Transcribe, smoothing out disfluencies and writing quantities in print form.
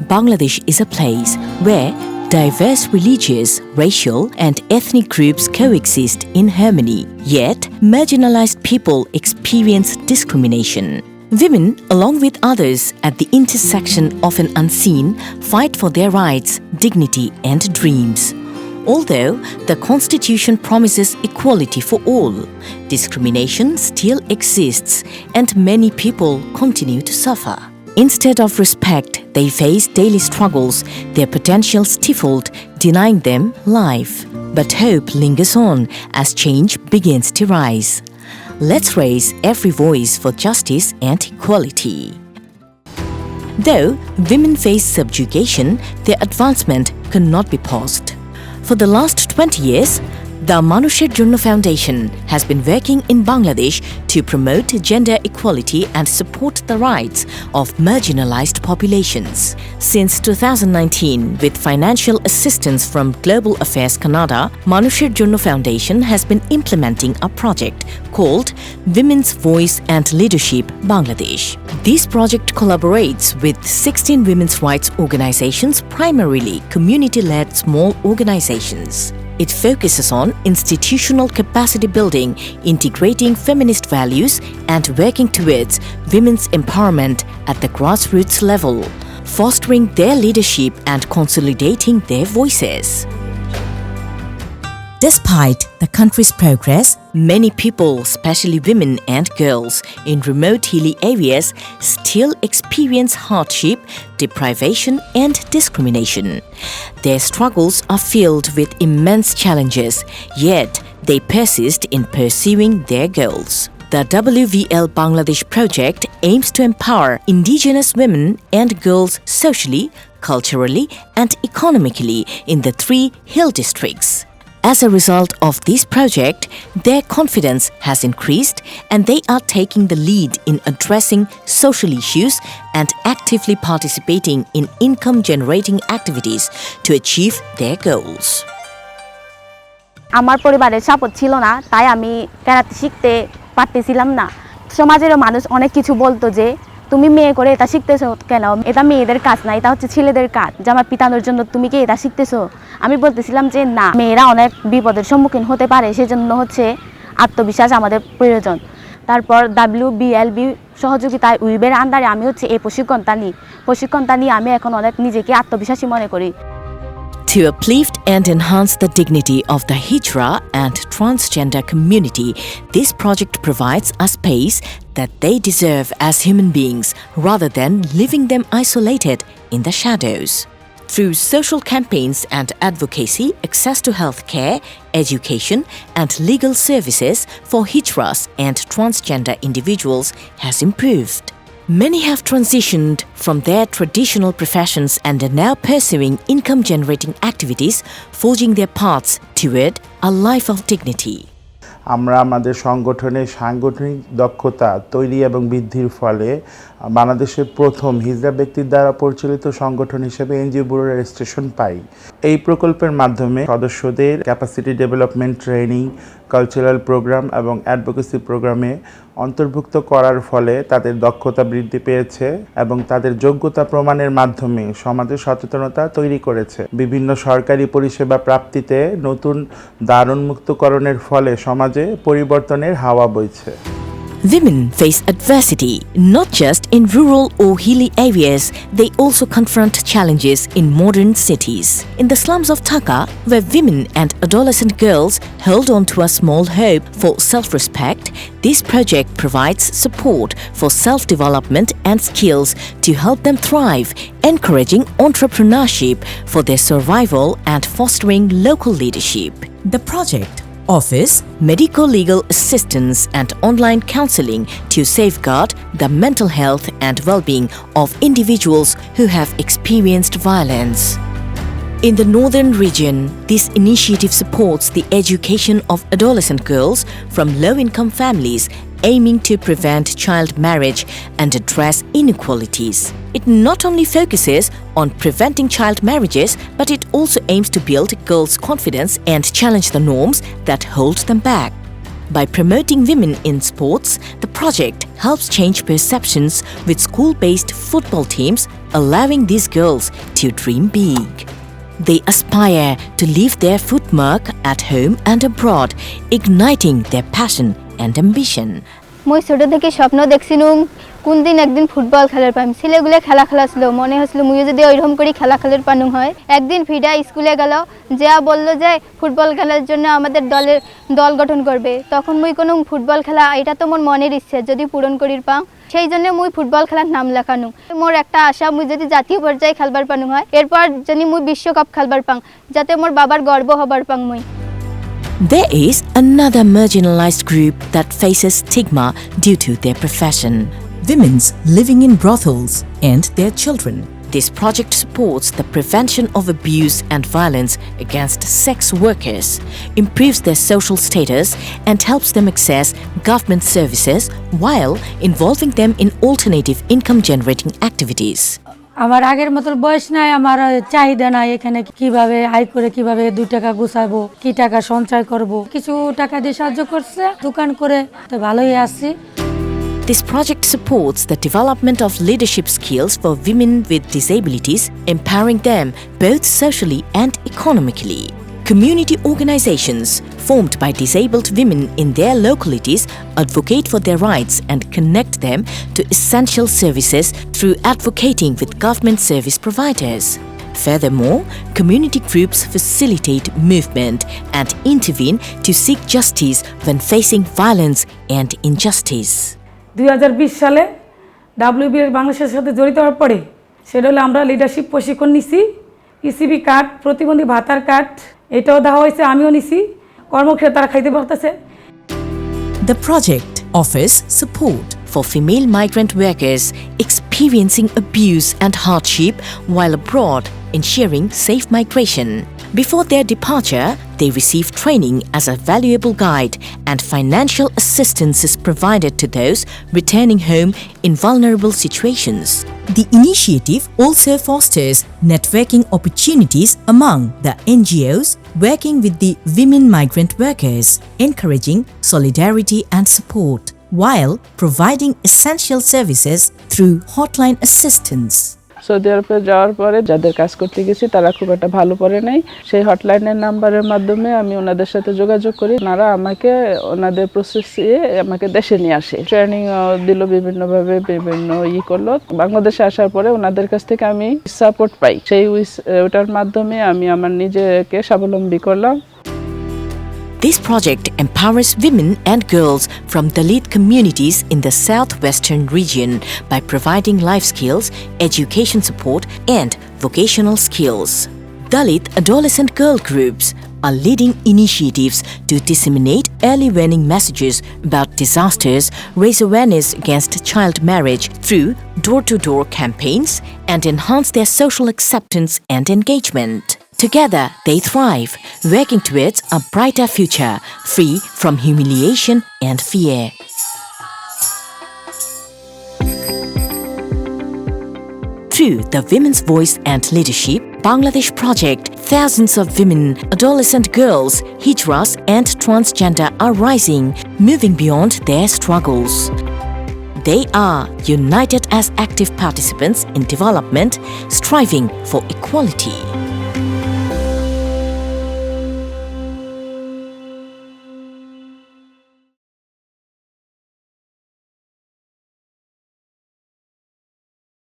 Bangladesh is a place where diverse religious, racial, and ethnic groups coexist in harmony. Yet, marginalized people experience discrimination. Women, along with others at the intersection of an unseen, fight for their rights, dignity, and dreams. Although the Constitution promises equality for all, discrimination still exists and many people continue to suffer. Instead of respect, they face daily struggles, their potential stifled, denying them life. But hope lingers on as change begins to rise. Let's raise every voice for justice and equality. Though women face subjugation, their advancement cannot be paused. For the last 20 years, the Manusher Jonno Foundation has been working in Bangladesh to promote gender equality and support the rights of marginalized populations. Since 2019, with financial assistance from Global Affairs Canada, Manusher Jonno Foundation has been implementing a project called Women's Voice and Leadership Bangladesh. This project collaborates with 16 women's rights organizations, primarily community-led small organizations. It focuses on institutional capacity building, integrating feminist values, and working towards women's empowerment at the grassroots level, fostering their leadership and consolidating their voices. Despite the country's progress, many people, especially women and girls in remote hilly areas, still experience hardship, deprivation, and discrimination. Their struggles are filled with immense challenges, yet they persist in pursuing their goals. The WVL Bangladesh project aims to empower indigenous women and girls socially, culturally, and economically in the 3 hill districts. As a result of this project, their confidence has increased and they are taking the lead in addressing social issues and actively participating in income-generating activities to achieve their goals. আমার পরিবারের support ছিল না, তাই আমি karate শিখতে পারতেছিলাম না। সমাজের মানুষ অনেক কিছু বলতো যে তুমি মেয়ে করে এটা শিখতেছো কেন, এটা মেয়েদের কাজ না, এটা হচ্ছে ছেলেদের কাজ, জামা পিতানোর জন্য তুমি কি এটা শিখতেছো। আমি বলতেছিলাম যে না, মেয়েরা অনেক বিপদের সম্মুখীন হতে পারে, সেজন্য হচ্ছে আত্মবিশ্বাস আমাদের প্রয়োজন। তারপর WVL সহযোগিতায় উইবের আন্ডারে আমি হচ্ছে এই প্রশিক্ষণটা নিয়ে আমি এখন অনেক নিজেকে আত্মবিশ্বাসী মনে করি। To uplift and enhance the dignity of the Hijra and transgender community, this project provides a space that they deserve as human beings rather than leaving them isolated in the shadows. Through social campaigns and advocacy, access to health care, education, and legal services for Hijras and transgender individuals has improved. Many have transitioned from their traditional professions and are now pursuing income-generating activities, forging their paths toward a life of dignity. আমরা আমাদের সংগঠনের সাংগঠনিক দক্ষতা তৈরি এবং বৃদ্ধির ফলে বাংলাদেশের প্রথম হিজড়া ব্যক্তির দ্বারা পরিচালিত সংগঠন হিসেবে এনজিও ব্যুরো রেজিস্ট্রেশন পাই। এই প্রকল্পের মাধ্যমে সদস্যদের capacity development training, cultural program এবং অ্যাডভোকেসি প্রোগ্রামে অন্তর্ভুক্ত করার ফলে তাদের দক্ষতা বৃদ্ধি পেয়েছে এবং তাদের যোগ্যতা প্রমাণের মাধ্যমে সমাজে সচেতনতা তৈরি করেছে। বিভিন্ন সরকারি পরিষেবা প্রাপ্তিতে নতুন দ্বার উন্মুক্তকরণের ফলে সমাজে পরিবর্তনের হাওয়া বইছে। Women face adversity not just in rural or hilly areas, they also confront challenges in modern cities. In the slums of Dhaka, where women and adolescent girls hold on to a small hope for self-respect, this project provides support for self-development and skills to help them thrive, encouraging entrepreneurship for their survival and fostering local leadership. The project offers medico-legal assistance and online counseling to safeguard the mental health and well-being of individuals who have experienced violence. In the northern region, this initiative supports the education of adolescent girls from low-income families, aiming to prevent child marriage and address inequalities. It not only focuses on preventing child marriages, but it also aims to build girls' confidence and challenge the norms that hold them back. By promoting women in sports, the project helps change perceptions with school-based football teams, allowing these girls to dream big. They aspire to leave their footmark at home and abroad, igniting their passion and ambition. মই ছোট থেকে স্বপ্ন দেখছিলাম কোন দিন একদিন football খেলার পাম ছেলেগুলো খেলা খেলাছিল মনে হচ্ছিল মুই যদি ওইরকম করে খেলা খেলার পানু হয় একদিন ফিডা স্কুলে গেল যা বলল যে ফুটবল খেলার জন্য আমাদের দল গঠন করবে তখন মুই কোনো ফুটবল খেলা এটা তো মোর মনের ইচ্ছে যদি পূরণ করির পাও সেই জন্য মুই ফুটবল খেলার নাম লেখানো মোর একটা আশা মুই যদি জাতীয় পর্যায়ে খেলবার পানু হয় এরপর যদি মুই বিশ্বকাপ খেলবার পাং যাতে মোর বাবার গর্ব হবার পাং মুই There is another marginalized group that faces stigma due to their profession: women living in brothels and their children. This project supports the prevention of abuse and violence against sex workers, improves their social status, and helps them access government services while involving them in alternative income-generating activities. আমার আগের মতো বয়স নাই আমার চাহিদা নাই এখানে কিভাবে আয় করে কিভাবে 2 টাকা গুছাবো কি টাকা সঞ্চয় করব কিছু টাকা দিয়ে সাহায্য করছে দোকান করে তো ভালোই আছি This project supports the development of leadership skills for women with disabilities, empowering them both socially and economically. Community organizations formed by disabled women in their localities advocate for their rights and connect them to essential services through advocating with government service providers. Furthermore, community groups facilitate movement and intervene to seek justice when facing violence and injustice. 2020 সালে WVL বাংলাদেশের সাথে জড়িত হওয়ার পরে সেটা হলো আমরা leadership প্রশিক্ষণ নিছি ইসিবি কার্ড প্রতিবন্ধী ভাতার কার্ড এটাও দেওয়া হয়েছে আমিও নিছি কর্মক্ষেত্রে তারা খাইতে পারতেছে The project offers support for female migrant workers experiencing abuse and hardship while abroad, ensuring safe migration. Before their departure, they receive training as a valuable guide, and financial assistance is provided to those returning home in vulnerable situations. The initiative also fosters networking opportunities among the NGOs working with the women migrant workers, encouraging solidarity and support, while providing essential services through hotline assistance. Saudi আরবে যাওয়ার পরে যাদের কাজ করতে গেছি তারা খুব একটা ভালো পড়ে নাই সেই হটলাইনের নাম্বারের মাধ্যমে আমি ওনাদের সাথে যোগাযোগ করি ওনারা আমাকে ওনাদের প্রসেসে আমাকে দেশে নিয়ে আসে ট্রেনিং দিল বিভিন্নভাবে বিভিন্ন করলো বাংলাদেশে আসার পরে ওনাদের কাছ থেকে আমি সাপোর্ট পাই সেই ওটার মাধ্যমে আমি আমার নিজেকে স্বাবলম্বী করলাম This project empowers women and girls from Dalit communities in the southwestern region by providing life skills, education support, and vocational skills. Dalit adolescent girl groups are leading initiatives to disseminate early warning messages about disasters, raise awareness against child marriage through door-to-door campaigns, and enhance their social acceptance and engagement. Together, they thrive, working towards a brighter future, free from humiliation and fear. Through the Women's Voice and Leadership Bangladesh project, thousands of women, adolescent girls, hijras and transgender are rising, moving beyond their struggles. They are united as active participants in development, striving for equality.